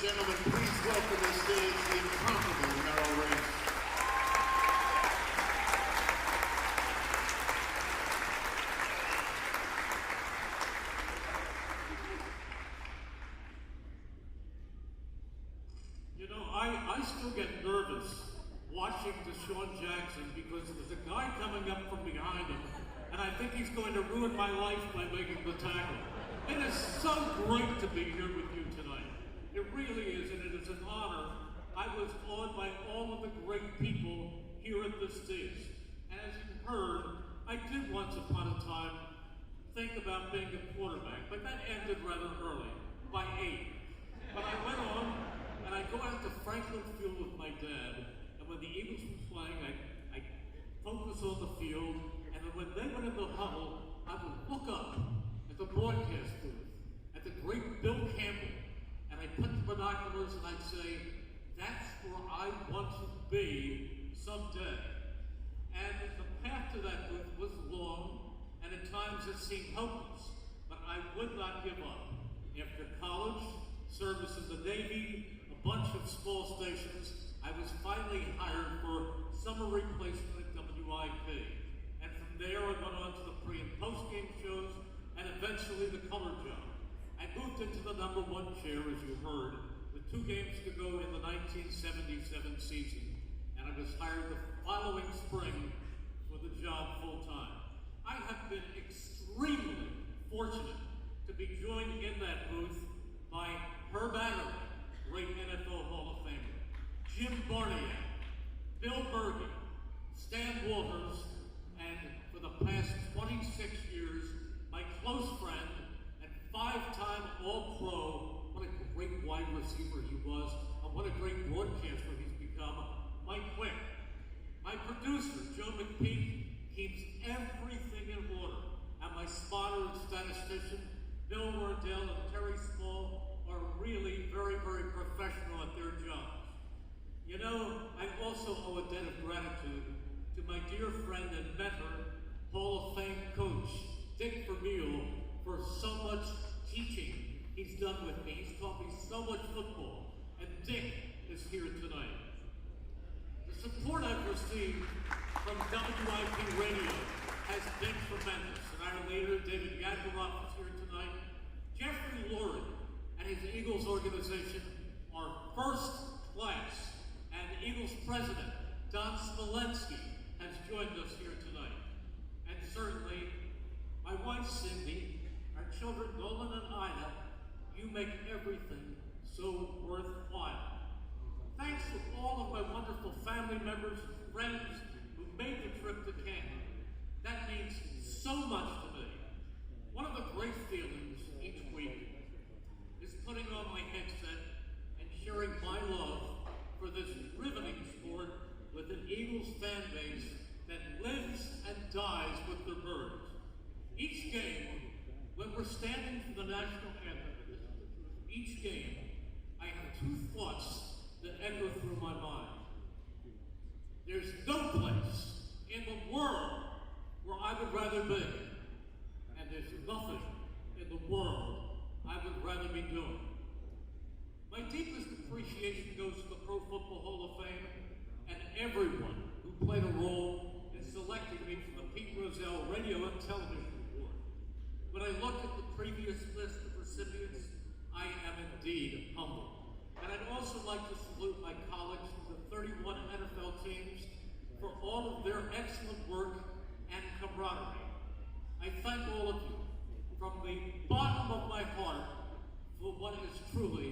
gentlemen, please welcome to the stage the incomparable Merrill Reese. You know, I still get nervous watching Deshaun Jackson because there's a guy coming up from behind him, and I think he's going to ruin my life by making the tackle. It is so great to be here with you tonight. It really is, and it is an honor. I was awed by all of the great people here at this stage. As you heard, I did once upon a time think about being a quarterback, but that ended rather early, by 8. But I went on, and I go out to Franklin Field with my dad, and when the Eagles were playing, I focus on the field, and then when they went in the huddle, I would look up at the broadcast booth, at the great Bill Campbell, and I'd put the binoculars and I'd say, that's where I want to be someday. And the path to that booth was long, and at times it seemed hopeless, but I would not give up. After college, service in the Navy, a bunch of small stations, I was finally hired for summer replacement at WIP. And from there I went on to the pre- and post-game shows, and eventually the color job. I moved into the number 1 chair, as you heard, with 2 games to go in the 1977 season, and I was hired the following spring for the job full-time. I have been extremely fortunate to be joined in that booth by Herb Adderley, great NFL Hall of Famer, Jim Barniak, Bill Bergen, Stan Walters, and for the past 26 years, my close friend and 5-time All-Pro, what a great wide receiver he was, and what a great broadcaster he's become, Mike Quick. My producer, Joe McPeak, keeps everything in order, and my spotter and statistician, Bill Wardell and Terry Small, are really very, very professional at their jobs. You know, I also owe a debt of gratitude to my dear friend and mentor, Hall of Fame coach, Dick Vermeil, for so much teaching he's done with me. He's taught me so much football, and Dick is here tonight. The support I've received from WIP Radio has been tremendous, and our leader, David Yadgaroff, is here tonight. Jeffrey Lurie and his Eagles organization are first class, and the Eagles president, Don Smolensky, has joined us here tonight. And certainly, my wife, Cindy, our children, Nolan and Ida, you make everything so worthwhile. Thanks to all of my wonderful family members and friends who made the trip to Canton. That means so much to me. One of the great feelings each week is putting on my headset and sharing my love for this riveting sport with an Eagles fan base that lives and dies with their birds. Each game, when we're standing for the national anthem, each game, I have 2 thoughts that echo through my mind. There's no place in the world where I would rather be, and there's nothing in the world I would rather be doing. My deepest appreciation goes to the Pro Football Hall of Fame and everyone who played a role in selecting me for the Pete Rozelle Radio and Television Award. When I look at the previous list of recipients, I am indeed humbled. And I'd also like to salute my colleagues from the 31 NFL teams for all of their excellent work and camaraderie. I thank all of you from the bottom of my heart for what is truly